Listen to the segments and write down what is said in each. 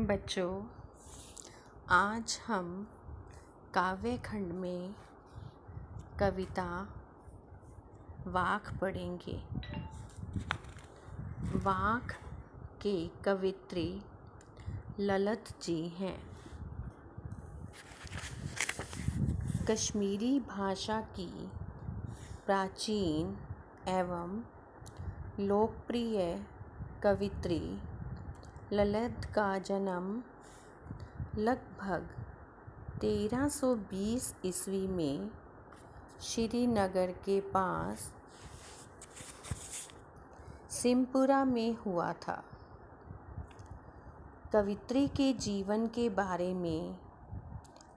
बच्चों, आज हम काव्य खंड में कविता वाक पढ़ेंगे। वाक के कवित्री ललित जी हैं। कश्मीरी भाषा की प्राचीन एवं लोकप्रिय कवित्री ललित का जन्म लगभग 1320 ईस्वी में श्रीनगर के पास सिमपुरा में हुआ था। कवित्री के जीवन के बारे में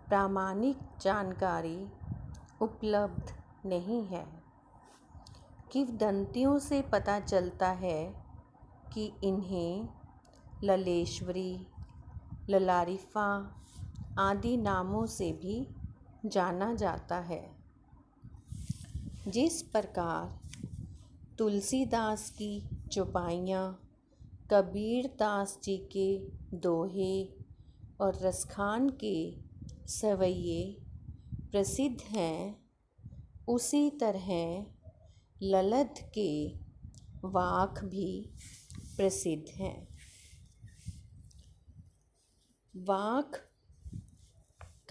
प्रामाणिक जानकारी उपलब्ध नहीं है। किंवदंतियों से पता चलता है कि इन्हें ललेश्वरी, ललारिफा आदि नामों से भी जाना जाता है। जिस प्रकार तुलसीदास की चौपाइयाँ, कबीरदास जी के दोहे और रसखान के सवैये प्रसिद्ध हैं, उसी तरह ललित के वाक भी प्रसिद्ध हैं। वाक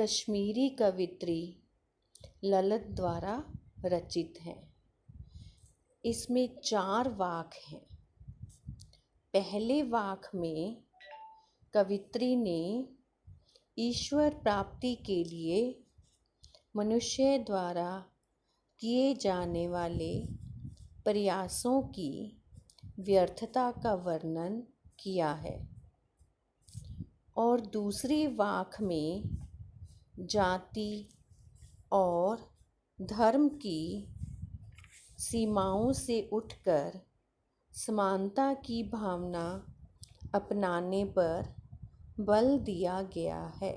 कश्मीरी कवित्री ललित द्वारा रचित है। इसमें 4 वाक हैं। पहले वाक में कवित्री ने ईश्वर प्राप्ति के लिए मनुष्य द्वारा किए जाने वाले प्रयासों की व्यर्थता का वर्णन किया है, और दूसरी वाक में जाति और धर्म की सीमाओं से उठकर समानता की भावना अपनाने पर बल दिया गया है।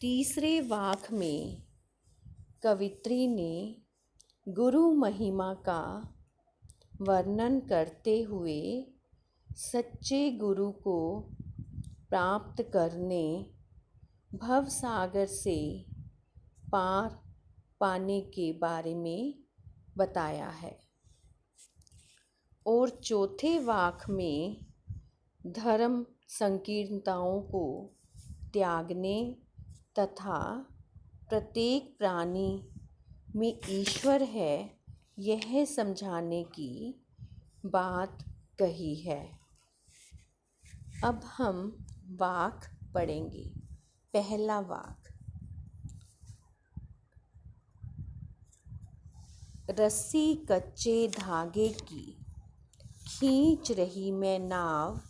तीसरे वाक में कवित्री ने गुरु महिमा का वर्णन करते हुए सच्चे गुरु को प्राप्त करने भवसागर से पार पाने के बारे में बताया है। और चौथे वाक में धर्म संकीर्णताओं को त्यागने तथा प्रत्येक प्राणी में ईश्वर है, यह समझाने की बात कही है। अब हम वाक पढ़ेंगे। पहला वाक। रस्सी कच्चे धागे की खींच रही मैं नाव,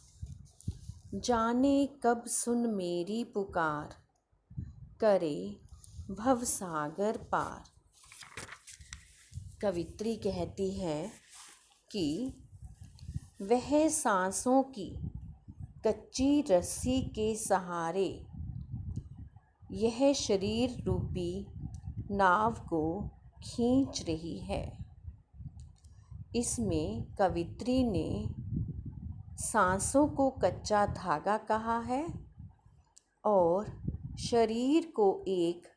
जाने कब सुन मेरी पुकार, करे भवसागर पार। कवित्री कहती है कि वह सांसों की कच्ची रस्सी के सहारे यह शरीर रूपी नाव को खींच रही है। इसमें कवित्री ने सांसों को कच्चा धागा कहा है और शरीर को एक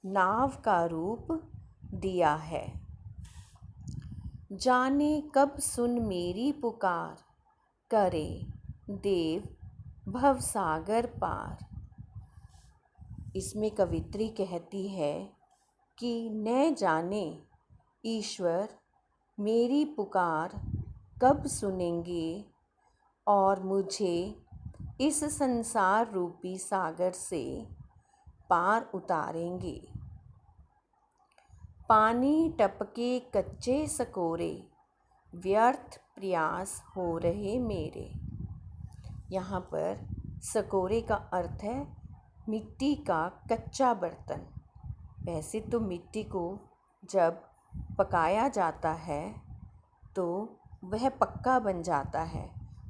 नाव का रूप दिया है। जाने कब सुन मेरी पुकार, करे देव भवसागर पार। इसमें कवित्री कहती है कि न जाने ईश्वर मेरी पुकार कब सुनेंगे और मुझे इस संसार रूपी सागर से पार उतारेंगे। पानी टपके कच्चे सकोरे, व्यर्थ प्रयास हो रहे मेरे। यहाँ पर सकोरे का अर्थ है मिट्टी का कच्चा बर्तन। वैसे तो मिट्टी को जब पकाया जाता है तो वह पक्का बन जाता है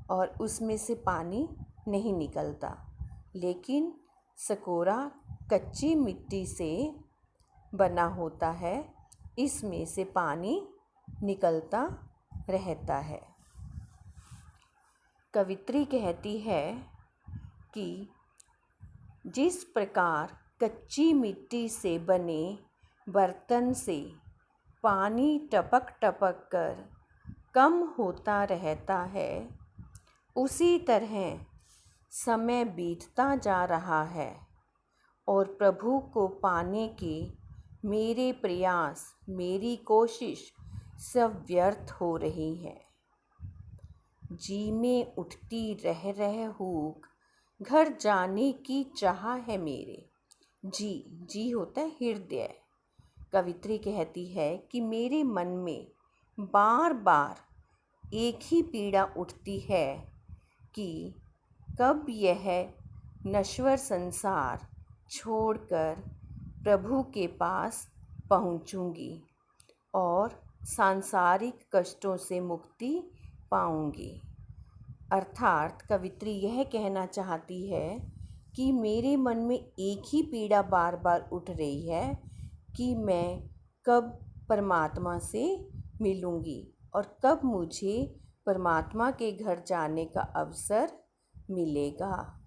और उसमें से पानी नहीं निकलता, लेकिन सकोरा कच्ची मिट्टी से बना होता है, इसमें से पानी निकलता रहता है। कवित्री कहती है कि जिस प्रकार कच्ची मिट्टी से बने बर्तन से पानी टपक टपक कर कम होता रहता है, उसी तरह समय बीतता जा रहा है और प्रभु को पाने के मेरे प्रयास, मेरी कोशिश सब व्यर्थ हो रही है। जी में उठती रह रह हूक, घर जाने की चाह है मेरे। जी होता है हृदय। कवित्री कहती है कि मेरे मन में बार बार एक ही पीड़ा उठती है कि कब यह नश्वर संसार छोड़कर प्रभु के पास पहुंचूंगी और सांसारिक कष्टों से मुक्ति पाऊंगी। अर्थात कवित्री यह कहना चाहती है कि मेरे मन में एक ही पीड़ा बार बार उठ रही है कि मैं कब परमात्मा से मिलूंगी और कब मुझे परमात्मा के घर जाने का अवसर मिलेगा।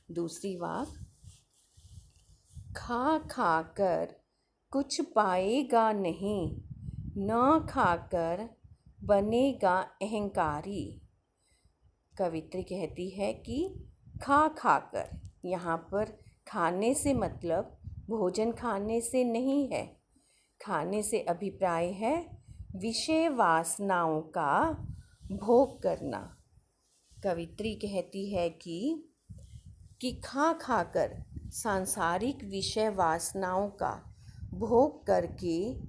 दूसरी वाक, खा खा कर कुछ पाएगा नहीं, न खाकर बनेगा अहंकारी। कवित्री कहती है कि खा खाकर, यहाँ पर खाने से मतलब भोजन खाने से नहीं है। खाने से अभिप्राय है विषय वासनाओं का भोग करना। कवित्री कहती है कि खा खाकर सांसारिक विषय वासनाओं का भोग करके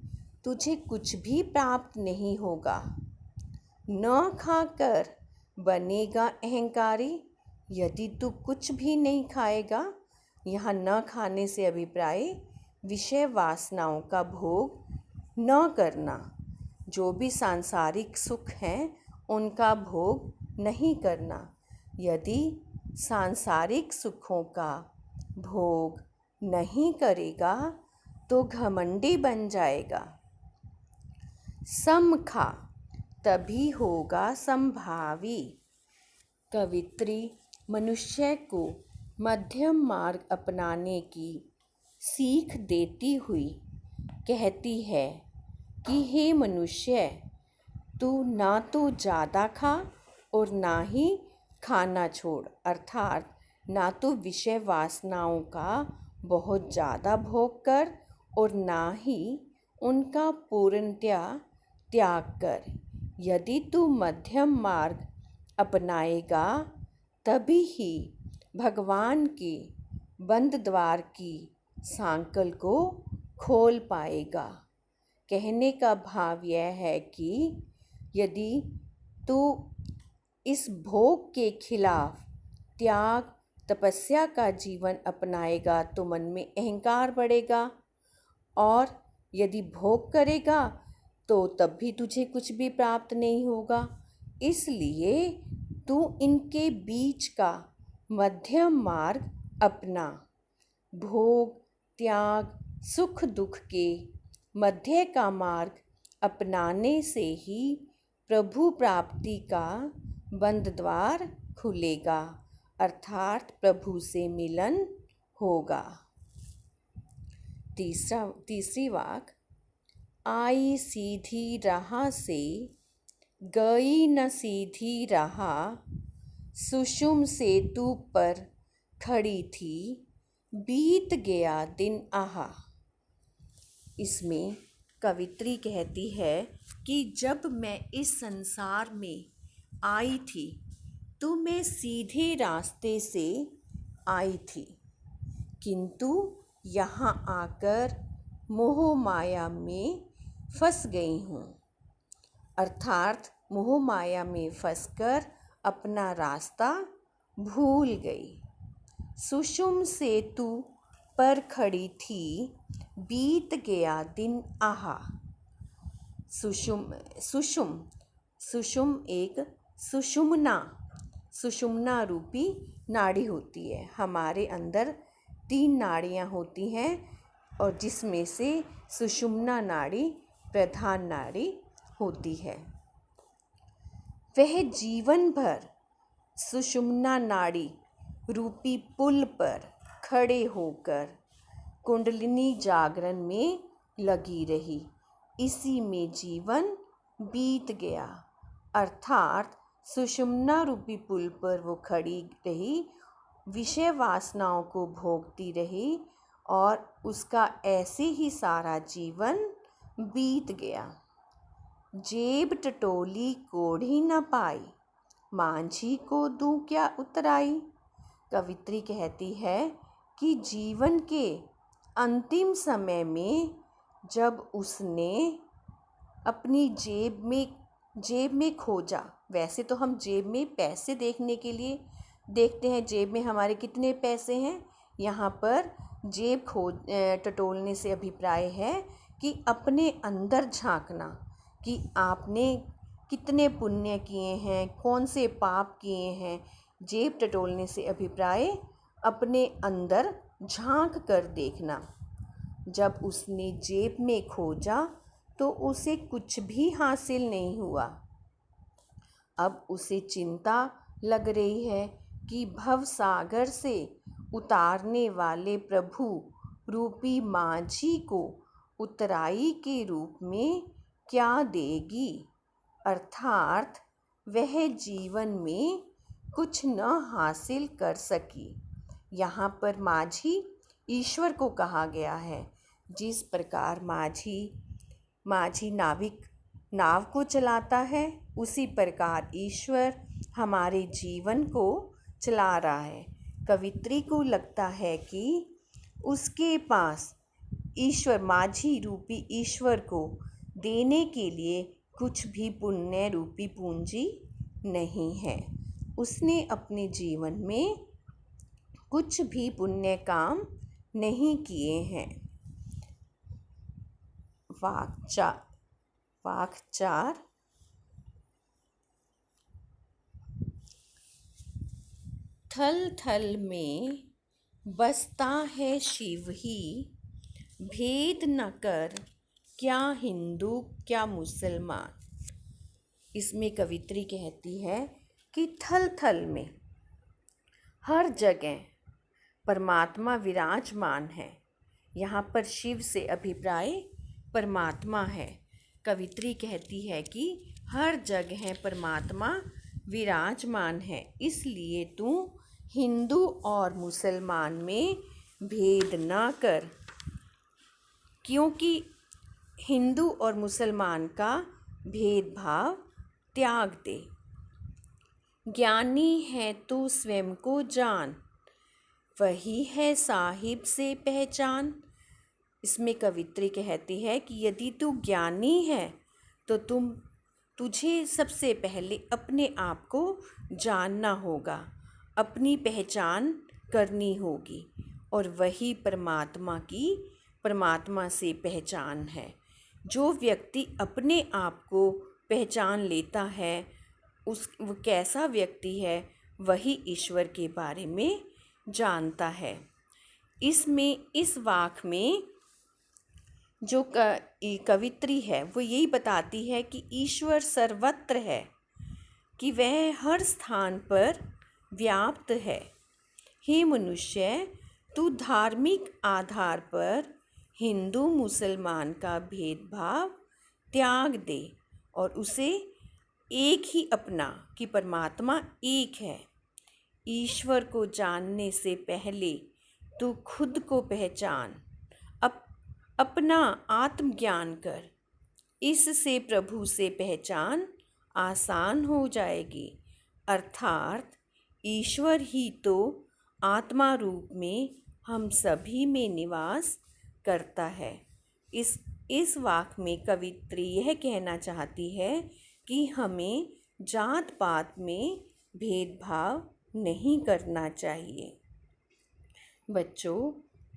तुझे कुछ भी प्राप्त नहीं होगा। न खाकर बनेगा अहंकारी, यदि तू कुछ भी नहीं खाएगा, यहाँ न खाने से अभिप्राय विषय वासनाओं का भोग न करना, जो भी सांसारिक सुख हैं उनका भोग नहीं करना। यदि सांसारिक सुखों का भोग नहीं करेगा तो घमंडी बन जाएगा। सम खा तभी होगा संभावी। कवित्री मनुष्य को मध्यम मार्ग अपनाने की सीख देती हुई कहती है कि हे मनुष्य, तू ना तो ज़्यादा खा और ना ही खाना छोड़, अर्थात ना तो विषय वासनाओं का बहुत ज़्यादा भोग कर और ना ही उनका पूर्णतया त्याग कर। यदि तू मध्यम मार्ग अपनाएगा तभी ही भगवान के बंद द्वार की सांकल को खोल पाएगा। कहने का भाव यह है कि यदि तू इस भोग के खिलाफ त्याग तपस्या का जीवन अपनाएगा तो मन में अहंकार बढ़ेगा और यदि भोग करेगा तो तब भी तुझे कुछ भी प्राप्त नहीं होगा। इसलिए तू इनके बीच का मध्यम मार्ग अपना। भोग, त्याग, सुख दुख के मध्य का मार्ग अपनाने से ही प्रभु प्राप्ति का बंद द्वार खुलेगा, अर्थात प्रभु से मिलन होगा। तीसरी वाक, आई सीधी राह से गई न सीधी राह, सुषुम सेतु पर खड़ी थी बीत गया दिन आहा। इसमें कवित्री कहती है कि जब मैं इस संसार में आई थी तो मैं सीधे रास्ते से आई थी, किंतु यहाँ आकर मोह माया में फंस गई हूँ। अर्थात मोह माया में फंसकर अपना रास्ता भूल गई। सुषुम सेतु पर खड़ी थी बीत गया दिन आहा। सुषुम एक सुषुम्ना रूपी नाड़ी होती है। हमारे अंदर 3 नाड़ियाँ होती हैं और जिसमें से सुषुम्ना नाड़ी प्रधान नाड़ी होती है। वह जीवन भर सुषुम्ना नाड़ी रूपी पुल पर खड़े होकर कुंडलिनी जागरण में लगी रही। इसी में जीवन बीत गया। अर्थात सुषुम्ना रूपी पुल पर वो खड़ी रही, विषय वासनाओं को भोगती रही और उसका ऐसे ही सारा जीवन बीत गया। जेब टटोली कोढ़ी न पाई, मांझी को दूं क्या उतराई। कवित्री कहती है कि जीवन के अंतिम समय में जब उसने अपनी जेब में खोजा, वैसे तो हम जेब में पैसे देखने के लिए देखते हैं जेब में हमारे कितने पैसे हैं। यहाँ पर जेब टटोलने से अभिप्राय है कि अपने अंदर झांकना कि आपने कितने पुण्य किए हैं, कौन से पाप किए हैं। जेब टटोलने से अभिप्राय अपने अंदर झांक कर देखना। जब उसने जेब में खोजा तो उसे कुछ भी हासिल नहीं हुआ। अब उसे चिंता लग रही है कि भव सागर से उतारने वाले प्रभु रूपी मांझी को उतराई के रूप में क्या देगी। अर्थात वह जीवन में कुछ न हासिल कर सकी। यहाँ पर माझी ईश्वर को कहा गया है। जिस प्रकार माझी नाविक नाव को चलाता है, उसी प्रकार ईश्वर हमारे जीवन को चला रहा है। कवित्री को लगता है कि उसके पास ईश्वर, माझी रूपी ईश्वर को देने के लिए कुछ भी पुण्य रूपी पूंजी नहीं है। उसने अपने जीवन में कुछ भी पुण्य काम नहीं किए हैं। वाक्चार थल थल में बसता है शिव ही, भेद न कर क्या हिंदू क्या मुसलमान। इसमें कवित्री कहती है कि थल थल में हर जगह परमात्मा विराजमान है। यहाँ पर शिव से अभिप्राय परमात्मा है। कवित्री कहती है कि हर जगह परमात्मा विराजमान है, इसलिए तू हिंदू और मुसलमान में भेद ना कर, क्योंकि हिंदू और मुसलमान का भेदभाव त्याग दे। ज्ञानी है तू स्वयं को जान, वही है साहिब से पहचान। इसमें कवित्री कहती है कि यदि तू ज्ञानी है तो तुझे सबसे पहले अपने आप को जानना होगा, अपनी पहचान करनी होगी, और वही परमात्मा से पहचान है। जो व्यक्ति अपने आप को पहचान लेता है वो कैसा व्यक्ति है, वही ईश्वर के बारे में जानता है। इस वाक में जो कवित्री है वो यही बताती है कि ईश्वर सर्वत्र है, कि वह हर स्थान पर व्याप्त है। हे मनुष्य, तू धार्मिक आधार पर हिंदू मुसलमान का भेदभाव त्याग दे और उसे एक ही अपना कि परमात्मा एक है। ईश्वर को जानने से पहले तू खुद को पहचान, अपना आत्मज्ञान कर। इससे प्रभु से पहचान आसान हो जाएगी। अर्थात ईश्वर ही तो आत्मा रूप में हम सभी में निवास करता है। इस वाक में कवित्री यह कहना चाहती है कि हमें जात पात में भेदभाव नहीं करना चाहिए। बच्चों,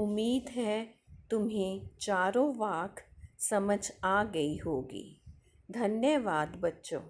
उम्मीद है तुम्हें चारों वाक समझ आ गई होगी। धन्यवाद बच्चों।